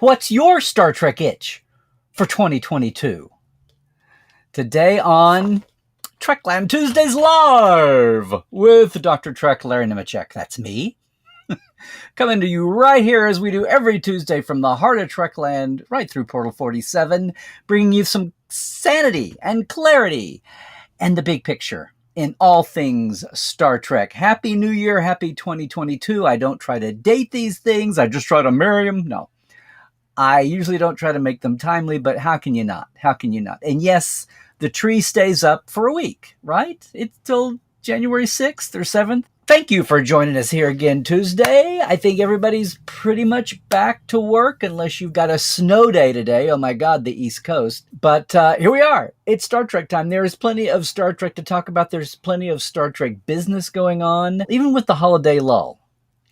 What's your Star Trek itch for 2022? Today on Trekland Tuesdays Live with Dr. Trek Larry Nemecek. That's me. Coming to you right here as we do every Tuesday from the heart of Trekland, right through Portal 47, bringing you some sanity and clarity and the big picture in all things Star Trek. Happy New Year, happy 2022. I don't try to date these things. I just try to marry them. No, I usually don't try to make them timely, but how can you not? How can you not? And yes, the tree stays up for a week, right? It's till January 6th or 7th. Thank you for joining us here again Tuesday. I think everybody's pretty much back to work unless you've got a snow day today. Oh my God, the East Coast. But here we are. It's Star Trek time. There is plenty of Star Trek to talk about. There's plenty of Star Trek business going on, even with the holiday lull.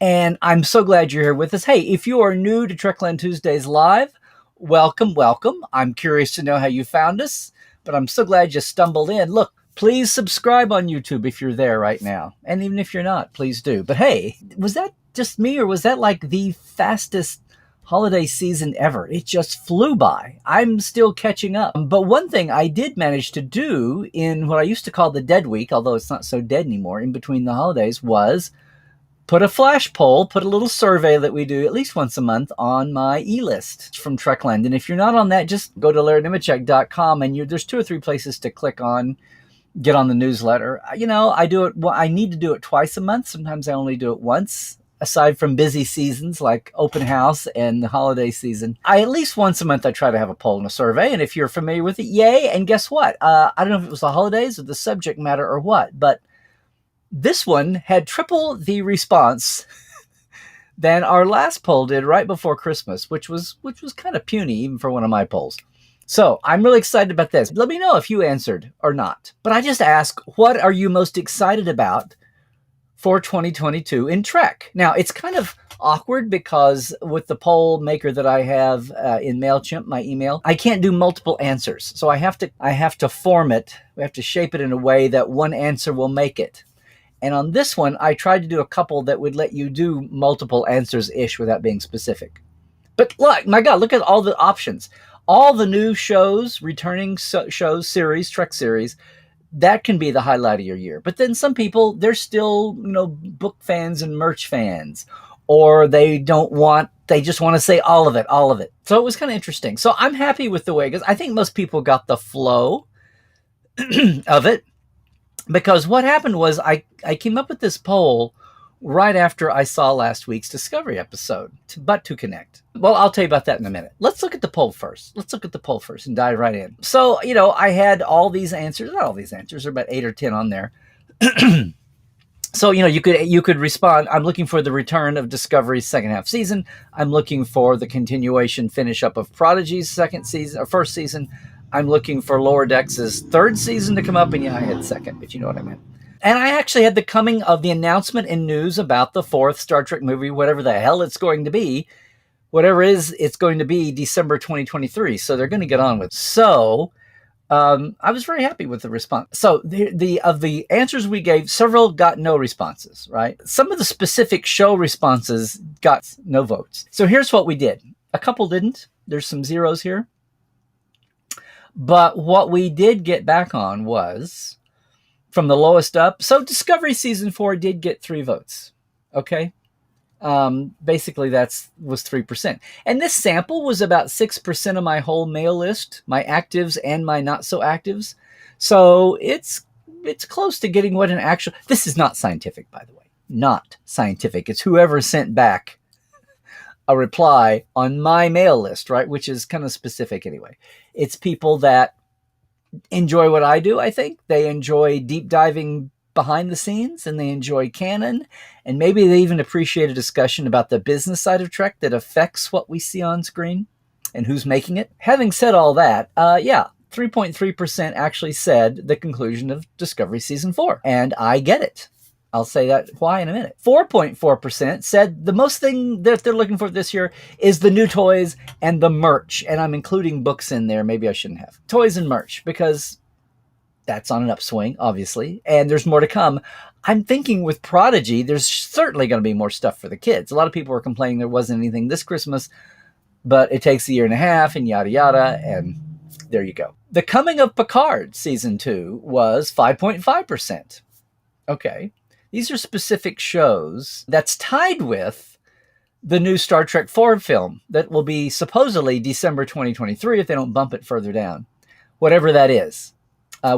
And I'm so glad you're here with us. Hey, if you are new to Trekland Tuesdays Live, welcome, welcome. I'm curious to know how you found us, but I'm so glad you stumbled in. Look, please subscribe on YouTube if you're there right now. And even if you're not, please do. But hey, was that just me or was that like the fastest holiday season ever? It just flew by. I'm still catching up. But one thing I did manage to do in what I used to call the dead week, although it's not so dead anymore, in between the holidays, was put a flash poll, put a little survey that we do at least once a month on my e-list from Trekland. And if you're not on that, just go to LarryNemecek.com and there's 2 or 3 places to click on. Get on the newsletter. You know, I do it. Well, I need to do it twice a month. Sometimes I only do it once. Aside from busy seasons like open house and the holiday season, at least once a month I try to have a poll and a survey. And if you're familiar with it, yay! And guess what? I don't know if it was the holidays or the subject matter or what, but this one had triple the response than our last poll did right before Christmas, which was kind of puny even for one of my polls. So I'm really excited about this. Let me know if you answered or not. But I just ask, what are you most excited about for 2022 in Trek? Now, it's kind of awkward because with the poll maker that I have in MailChimp, my email, I can't do multiple answers. So I have to form it. We have to shape it in a way that one answer will make it. And on this one, I tried to do a couple that would let you do multiple answers-ish without being specific. But look, my God, look at all the options. All the new shows, returning shows, series, Trek series, that can be the highlight of your year. But then some people, they're still, book fans and merch fans, or they just want to say all of it. So it was kind of interesting. So I'm happy with the way, because I think most people got the flow of it. Because what happened was I came up with this poll right after I saw last week's Discovery episode, But to Connect. Well, I'll tell you about that in a minute. Let's look at the poll first. And dive right in. So, I had all these answers. Not all these answers. There are about 8 or 10 on there. So, you could respond. I'm looking for the return of Discovery's second half season. I'm looking for the continuation finish up of Prodigy's first season. I'm looking for Lower Decks' third season to come up. And yeah, I had second, but you know what I meant. And I actually had the coming of the announcement and news about the 4th Star Trek movie, whatever the hell it's going to be. Whatever it is, it's going to be December 2023. So they're going to get on with it. So I was very happy with the response. So of the answers we gave, several got no responses, right? Some of the specific show responses got no votes. So here's what we did. A couple didn't. There's some zeros here. But what we did get back on was from the lowest up. So Discovery Season 4 did get 3 votes. Okay. Basically was 3%. And this sample was about 6% of my whole mail list, my actives and my not so actives. So it's close to getting what an actual, this is not scientific, by the way, not scientific. It's whoever sent back a reply on my mail list, right? Which is kind of specific anyway. It's people that enjoy what I do. I think they enjoy deep diving behind the scenes, and they enjoy canon, and maybe they even appreciate a discussion about the business side of Trek that affects what we see on screen and who's making it. Having said all that, 3.3% actually said the conclusion of Discovery Season 4, and I get it. I'll say that why in a minute. 4.4% said the most thing that they're looking for this year is the new toys and the merch. And I'm including books in there. Maybe I shouldn't have. Toys and merch, because that's on an upswing, obviously. And there's more to come. I'm thinking with Prodigy, there's certainly going to be more stuff for the kids. A lot of people were complaining there wasn't anything this Christmas. but it takes a year and a half and yada yada, and there you go. The Coming of Picard season 2 was 5.5%. Okay. These are specific shows that's tied with the new Star Trek 4 film that will be supposedly December 2023 if they don't bump it further down. Whatever that is.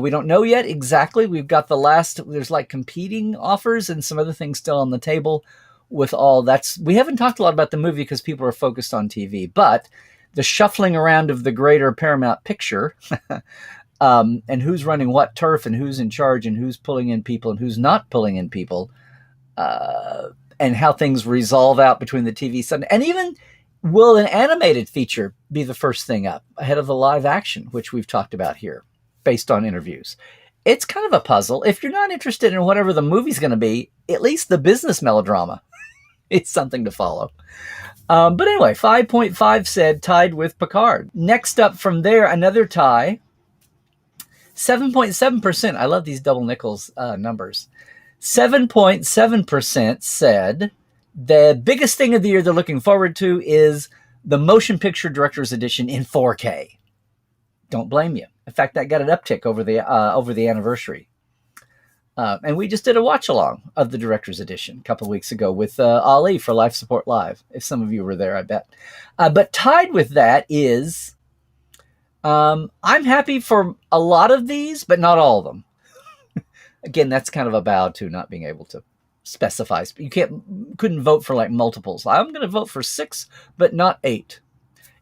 We don't know yet exactly. We've got there's like competing offers and some other things still on the table with all that's. We haven't talked a lot about the movie because people are focused on TV, but the shuffling around of the greater Paramount picture and who's running what turf and who's in charge and who's pulling in people and who's not pulling in people and how things resolve out between the TV side. And even will an animated feature be the first thing up ahead of the live action, which we've talked about here based on interviews. It's kind of a puzzle. If you're not interested in whatever the movie's going to be, at least the business melodrama is something to follow. But anyway, 5.5 said tied with Picard. Next up from there, another tie. 7.7%. I love these double nickels numbers. 7.7% said the biggest thing of the year they're looking forward to is the Motion Picture Director's Edition in 4K. Don't blame you. In fact, that got an uptick over the anniversary. And we just did a watch along of the Director's Edition a couple of weeks ago with Ali for Life Support Live. If some of you were there, I bet. But tied with that is I'm happy for a lot of these, but not all of them. Again, that's kind of a bow to not being able to specify. You couldn't vote for like multiples. I'm going to vote for 6, but not 8.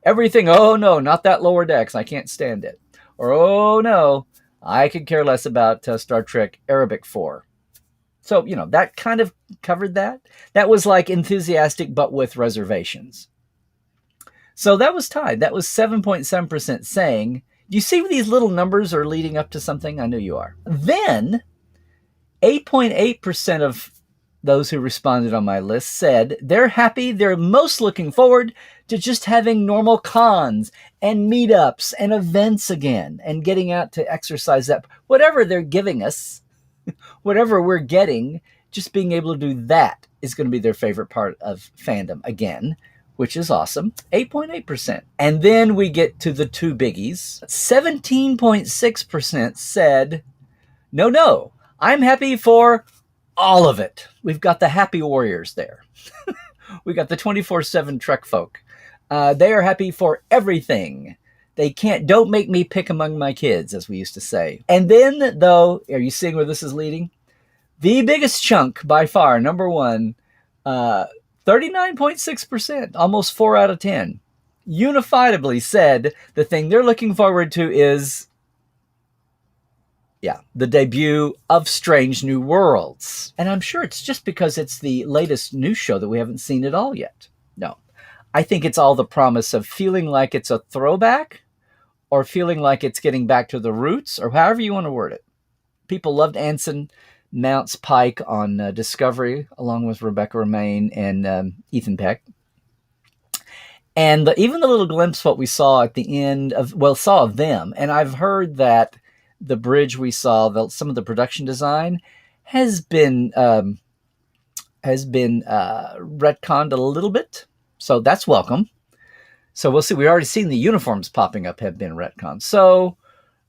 Everything, oh no, not that Lower Decks. I can't stand it. Or, oh no, I could care less about Star Trek Arabic 4. So, that kind of covered that. That was like enthusiastic, but with reservations. So that was tied. That was 7.7% saying, do you see these little numbers are leading up to something? I know you are. Then 8.8% of those who responded on my list said they're happy. They're most looking forward to just having normal cons and meetups and events again and getting out to exercise that. Whatever they're giving us, whatever we're getting, just being able to do that is going to be their favorite part of fandom again, which is awesome. 8.8%. And then we get to the two biggies. 17.6% said, no, I'm happy for all of it. We've got the happy warriors there. We got the 24/7 Trek folk. They are happy for everything. Don't make me pick among my kids, as we used to say. And then, though, are you seeing where this is leading? The biggest chunk by far, number one, 39.6%, almost 4 out of 10, unifiedly said the thing they're looking forward to is the debut of Strange New Worlds. And I'm sure it's just because it's the latest news show that we haven't seen it all yet. No. I think it's all the promise of feeling like it's a throwback or feeling like it's getting back to the roots or however you want to word it. People loved Anson Mount's Pike on Discovery along with Rebecca Romaine and Ethan Peck. And even the little glimpse what we saw at the end of them. And I've heard that the bridge we saw, some of the production design has been retconned a little bit. So that's welcome. So we'll see. We've already seen the uniforms popping up have been retconned. So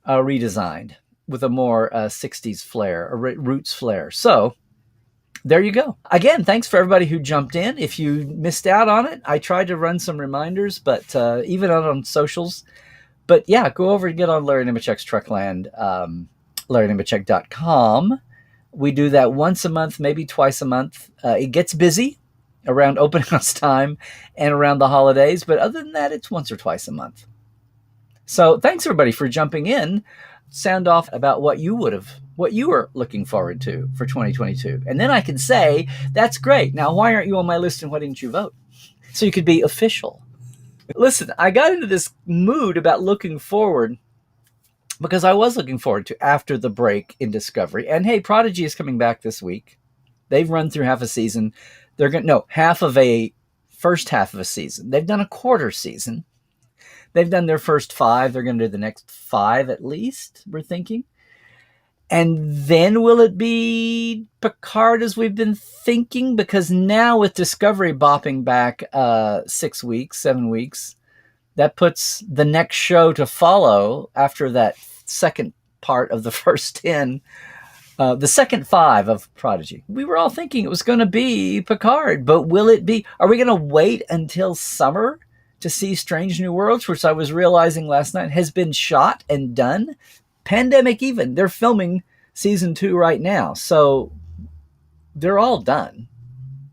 redesigned with a more 60s flair, a roots flair. So there you go. Again, thanks for everybody who jumped in. If you missed out on it, I tried to run some reminders, but even out on socials. But yeah, go over and get on Larry Nemecek's Trekland, LarryNemecek.com. We do that once a month, maybe twice a month. It gets busy around open house time and around the holidays. But other than that, it's once or twice a month. So thanks everybody for jumping in. Sound off about what you were looking forward to for 2022. And then I can say, that's great. Now, why aren't you on my list and why didn't you vote? So you could be official. Listen, I got into this mood about looking forward because I was looking forward to after the break in Discovery. And hey, Prodigy is coming back this week. They've run through half a season. First half of a season. They've done a quarter season. They've done their first 5. They're going to do the next 5 at least, we're thinking. And then will it be Picard as we've been thinking? Because now with Discovery bopping back 6 weeks, 7 weeks, That puts the next show to follow after that second part of the first 10, the second 5 of Prodigy. We were all thinking it was going to be Picard, but will it be? Are we going to wait until summer to see Strange New Worlds, which I was realizing last night has been shot and done? Pandemic even. They're filming season 2 right now. So they're all done.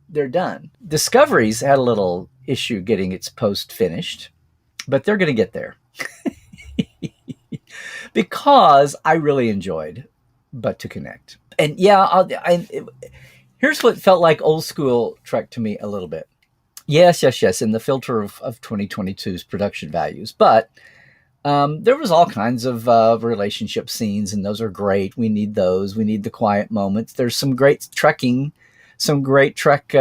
They're done. Discovery's had a little issue getting its post finished, but they're going to get there. Because I really enjoyed But to Connect. And yeah, here's what felt like old school Trek to me a little bit. Yes, in the filter of 2022's production values. But there was all kinds of relationship scenes, and those are great. We need those. We need the quiet moments. There's some great trekking, some great Trek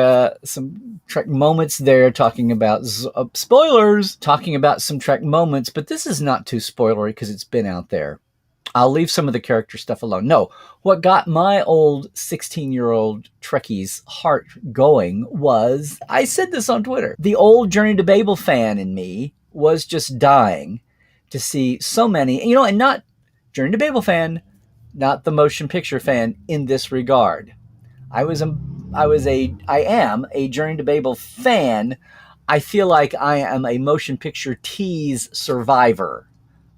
moments there, talking about spoilers, talking about some Trek moments. But this is not too spoilery because it's been out there. I'll leave some of the character stuff alone. No, what got my old 16-year-old Trekkie's heart going was, I said this on Twitter, the old Journey to Babel fan in me was just dying to see so many, and not Journey to Babel fan, not the motion picture fan in this regard. I am a Journey to Babel fan. I feel like I am a motion picture tease survivor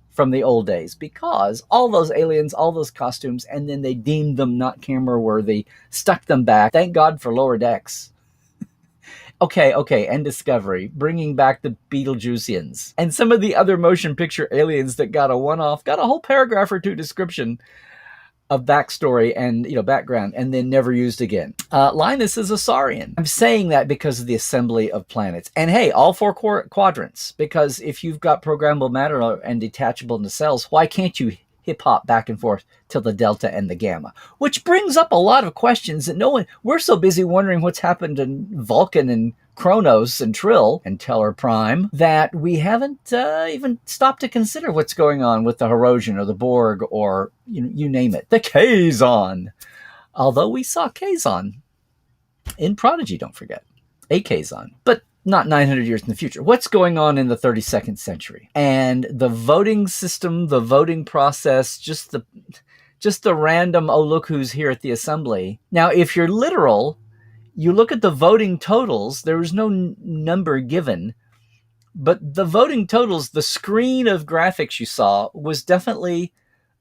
from the old days, because all those aliens, all those costumes, and then they deemed them not camera worthy, stuck them back. Thank God for Lower Decks. Okay, and Discovery, bringing back the Beetlejuiceans. And some of the other motion picture aliens that got a one-off, got a whole paragraph or two description of backstory and background, and then never used again. Linus is a Saurian. I'm saying that because of the assembly of planets. And hey, all 4 quadrants, because if you've got programmable matter and detachable nacelles, why can't you hip-hop back and forth till the delta and the gamma? Which brings up a lot of questions that we're so busy wondering what's happened in Vulcan and Kronos and Trill and Teller Prime that we haven't even stopped to consider what's going on with the Herosian or the Borg or you name it. The Kazon. Although we saw Kazon in Prodigy, don't forget. A Kazon. But not 900 years in the future. What's going on in the 32nd century? And the voting system, the voting process, just the random, oh, look who's here at the assembly. Now, if you're literal, you look at the voting totals, there was no number given, but the voting totals, the screen of graphics you saw was definitely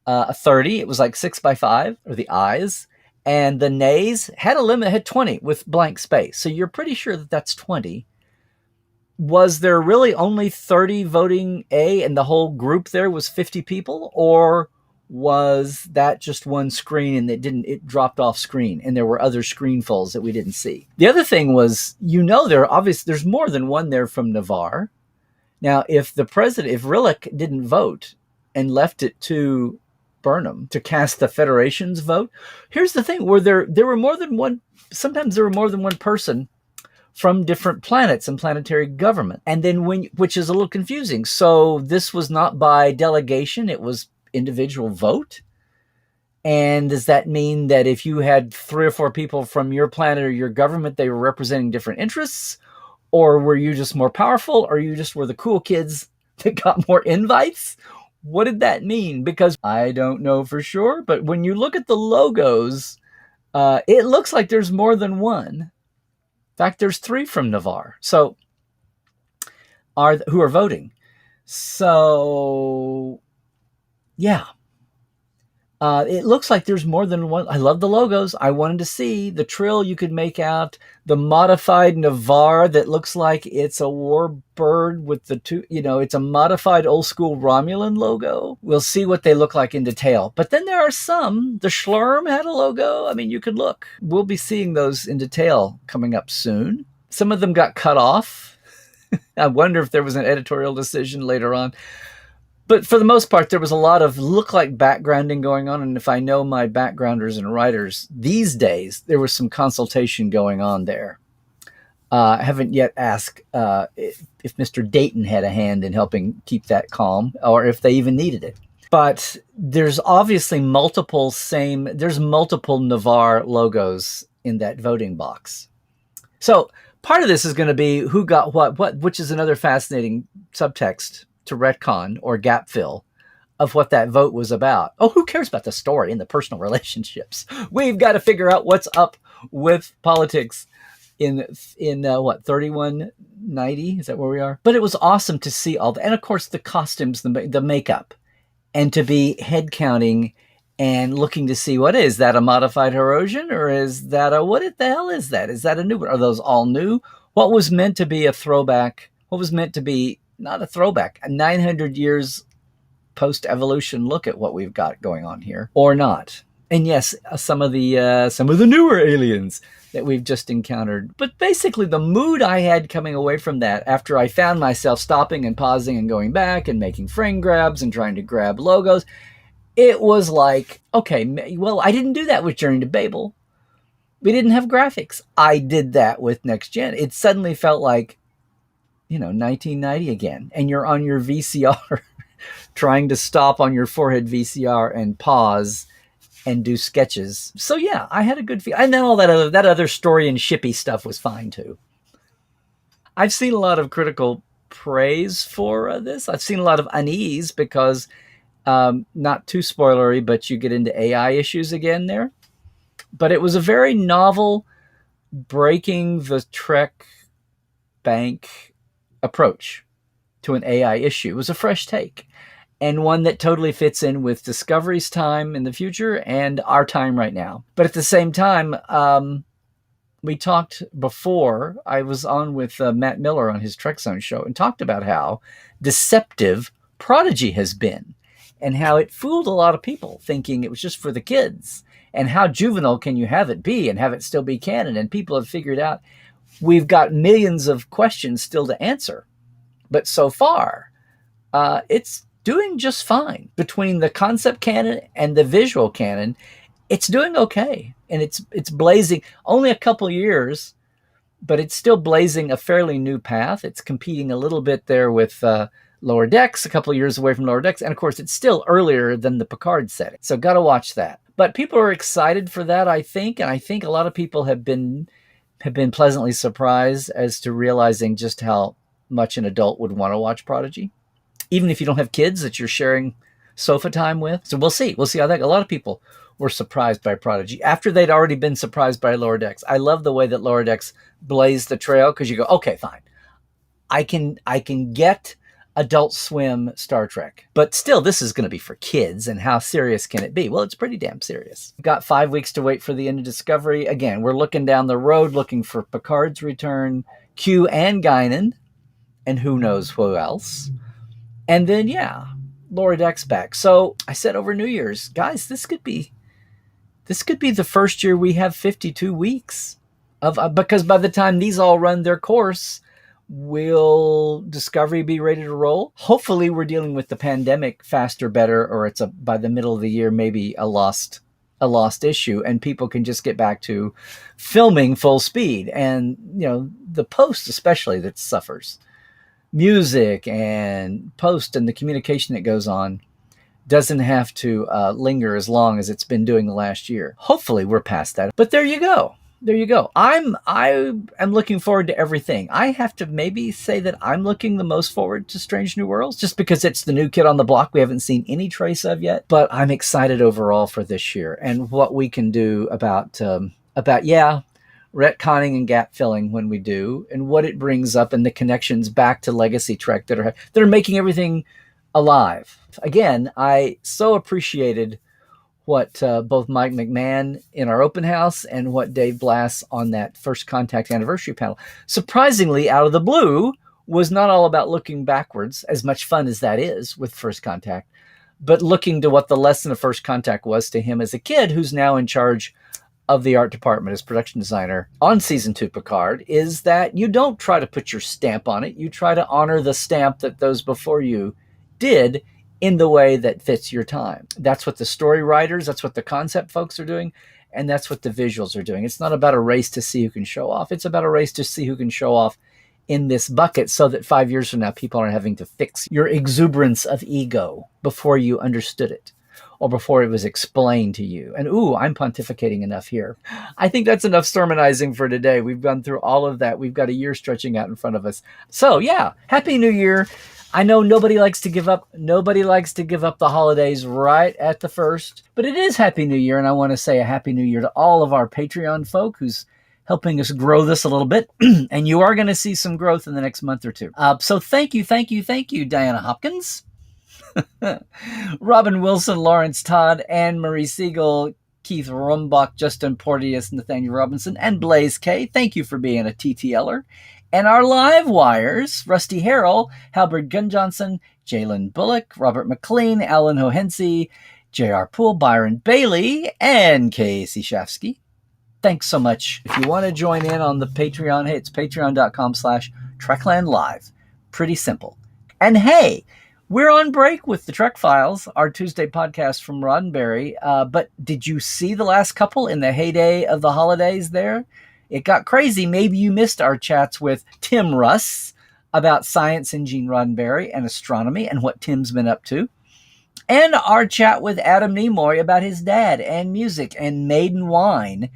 a 30. It was like 6x5, or the ayes. And the nays had a limit, had 20 with blank space. So you're pretty sure that that's 20. Was there really only 30 voting A and the whole group there was 50 people? Or was that just one screen and it dropped off screen and there were other screenfuls that we didn't see? The other thing was, there's more than one there from Navarre. Now, if Rillick didn't vote and left it to Burnham to cast the Federation's vote, here's the thing, there were more than one, sometimes there were more than one person from different planets and planetary government. And then which is a little confusing. So this was not by delegation, it was individual vote. And does that mean that if you had 3 or 4 people from your planet or your government, they were representing different interests? Or were you just more powerful? Or you just were the cool kids that got more invites? What did that mean? Because I don't know for sure, but when you look at the logos, it looks like there's more than one. In fact, there's 3 from Navarre. So who are voting. So yeah. It looks like there's more than one. I love the logos. I wanted to see the Trill. You could make out the modified Navarre that looks like it's a warbird with the 2, it's a modified old school Romulan logo. We'll see what they look like in detail. But then there are some. The Schlurm had a logo. I mean, you could look. We'll be seeing those in detail coming up soon. Some of them got cut off. I wonder if there was an editorial decision later on. But for the most part, there was a lot of look-like backgrounding going on. And if I know my backgrounders and writers these days, there was some consultation going on there. I haven't yet asked if Mr. Dayton had a hand in helping keep that calm, or if they even needed it. But there's obviously multiple Navarre logos in that voting box. So Part of this is going to be who got what, which is another fascinating subtext to retcon or gap fill of what that vote was about. Oh, who cares about the story and the personal relationships? We've got to figure out what's up with politics in 3190. Is that where we are? But it was awesome to see all that, and of course the costumes, the makeup, and to be head counting and looking to see what is that, a modified Herosian, or is that a, what the hell is that? Is that a new one? Are those all new? What was meant to be a throwback? What was meant to be not a throwback? A 900 years post-evolution look at what we've got going on here, or not? And yes, some of the newer aliens that we've just encountered. But basically, the mood I had coming away from that, after I found myself stopping and pausing and going back and making frame grabs and trying to grab logos, it was like, okay, well, I didn't do that with Journey to Babel. We didn't have graphics. I did that with Next Gen. It suddenly felt like, 1990 again. And you're on your VCR trying to stop on your forehead VCR and pause and do sketches. So yeah, I had a good feel. And then all that other story and shippy stuff was fine too. I've seen a lot of critical praise for this. I've seen a lot of unease because, not too spoilery, but you get into AI issues again there. But it was a very novel, breaking the Trek bank approach to an AI issue. It was a fresh take, and one that totally fits in with Discovery's time in the future and our time right now. But at the same time, we talked before, I was on with Matt Miller on his Trek Zone show and talked about how deceptive Prodigy has been and how it fooled a lot of people thinking it was just for the kids, and how juvenile can you have it be and have it still be canon. And people have figured out we've got millions of questions still to answer. But so far, it's doing just fine. Between the concept canon and the visual canon, it's doing okay. And it's blazing only a couple years, but it's still blazing a fairly new path. It's competing a little bit there with Lower Decks, a couple of years away from Lower Decks. And of course, it's still earlier than the Picard setting. So got to watch that. But people are excited for that, I think. And I think a lot of people have been pleasantly surprised as to realizing just how much an adult would want to watch Prodigy, even if you don't have kids that you're sharing sofa time with. So we'll see. We'll see how that. A lot of people were surprised by Prodigy after they'd already been surprised by Lower Decks. I love the way that Lower Decks blazed the trail, because you go, okay, fine, I can get Adult Swim Star Trek, but still, this is going to be for kids. And how serious can it be? Well, it's pretty damn serious. We've got 5 weeks to wait for the end of Discovery. Again, we're looking down the road, looking for Picard's return, Q and Guinan, and who knows who else. And then, yeah, Lower Decks back. So I said over New Year's, guys, this could be the first year we have 52 weeks of, because by the time these all run their course, will Discovery be ready to roll? Hopefully we're dealing with the pandemic faster, better, or it's by the middle of the year, maybe a lost issue, and people can just get back to filming full speed. And, the post especially that suffers. Music and post and the communication that goes on doesn't have to linger as long as it's been doing the last year. Hopefully we're past that. But there you go. I am looking forward to everything. I have to maybe say that I'm looking the most forward to Strange New Worlds, just because it's the new kid on the block we haven't seen any trace of yet. But I'm excited overall for this year and what we can do about retconning and gap filling when we do, and what it brings up, and the connections back to Legacy Trek that are making everything alive. Again, I so appreciated what both Mike McMahon in our open house and what Dave Blass on that First Contact anniversary panel, surprisingly out of the blue, was not all about looking backwards, as much fun as that is with First Contact, but looking to what the lesson of First Contact was to him as a kid who's now in charge of the art department as production designer on season 2 Picard, is that you don't try to put your stamp on it. You try to honor the stamp that those before you did in the way that fits your time. That's what the story writers, that's what the concept folks are doing, and that's what the visuals are doing. It's not about a race to see who can show off. It's about a race to see who can show off in this bucket, so that 5 years from now, people aren't having to fix your exuberance of ego before you understood it. or before it was explained to you. And I'm pontificating enough here. I think that's enough sermonizing for today. We've gone through all of that. We've got a year stretching out in front of us. So yeah, Happy New Year. I know nobody likes to give up. Nobody likes to give up the holidays right at the first, but it is Happy New Year. And I want to say a Happy New Year to all of our Patreon folk who's helping us grow this a little bit. And you are going to see some growth in the next month or two. So thank you, Diana Hopkins, Robin Wilson, Lawrence Todd, Anne Marie Siegel, Keith Rumbach, Justin Porteous, Nathaniel Robinson, and Blaze K. Thank you for being a TTLer. And our live wires, Rusty Harrell, Halbert Gunjohnson, Jalen Bullock, Robert McLean, Alan Hohensi, J.R. Poole, Byron Bailey, and Casey Shafsky. Thanks so much. If you want to join in on the Patreon, hey, it's patreon.com/Trekland Live. Pretty simple. And hey, we're on break with the Trek Files, our Tuesday podcast from Roddenberry. But did you see the last couple in the heyday of the holidays there? It got crazy. Maybe you missed our chats with Tim Russ about science and Gene Roddenberry and astronomy and what Tim's been up to. And our chat with Adam Nimoy about his dad and music and Maiden Wine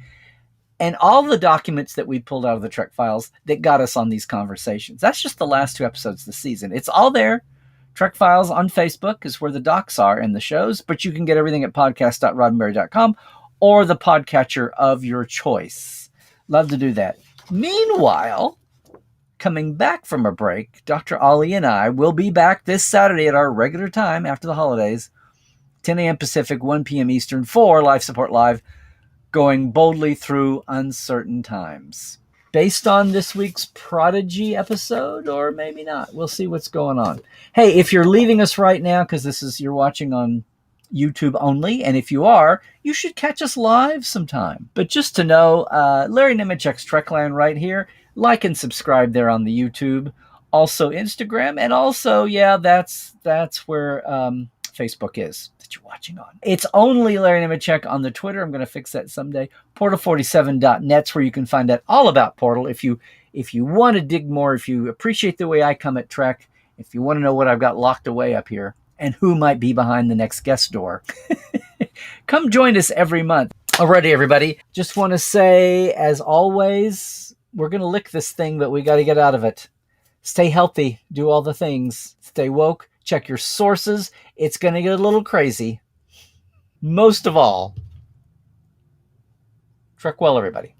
and all the documents that we pulled out of the Trek Files that got us on these conversations. That's just the last 2 episodes this season. It's all there. Trek Files on Facebook is where the docs are and the shows, but you can get everything at podcast.roddenberry.com or the podcatcher of your choice. Love to do that. Meanwhile, coming back from a break, Dr. Ollie and I will be back this Saturday at our regular time after the holidays, 10 a.m. Pacific, 1 p.m. Eastern, for Life Support Live, going boldly through uncertain times. Based on this week's Prodigy episode, or maybe not. We'll see what's going on. Hey, if you're leaving us right now, because you're watching on YouTube only, and if you are, you should catch us live sometime. But just to know, Larry Nemecek's Trekland right here. Like and subscribe there on the YouTube. Also Instagram, and also, yeah, that's where Facebook is that you're watching on. It's only Larry Nemecek on the Twitter. I'm going to fix that someday. Portal47.net's where you can find out all about Portal. If you want to dig more, if you appreciate the way I come at Trek, if you want to know what I've got locked away up here, and who might be behind the next guest door, come join us every month. Alrighty, everybody. Just want to say, as always, we're going to lick this thing, but we got to get out of it. Stay healthy. Do all the things. Stay woke. Check your sources. It's going to get a little crazy. Most of all, trek well, everybody.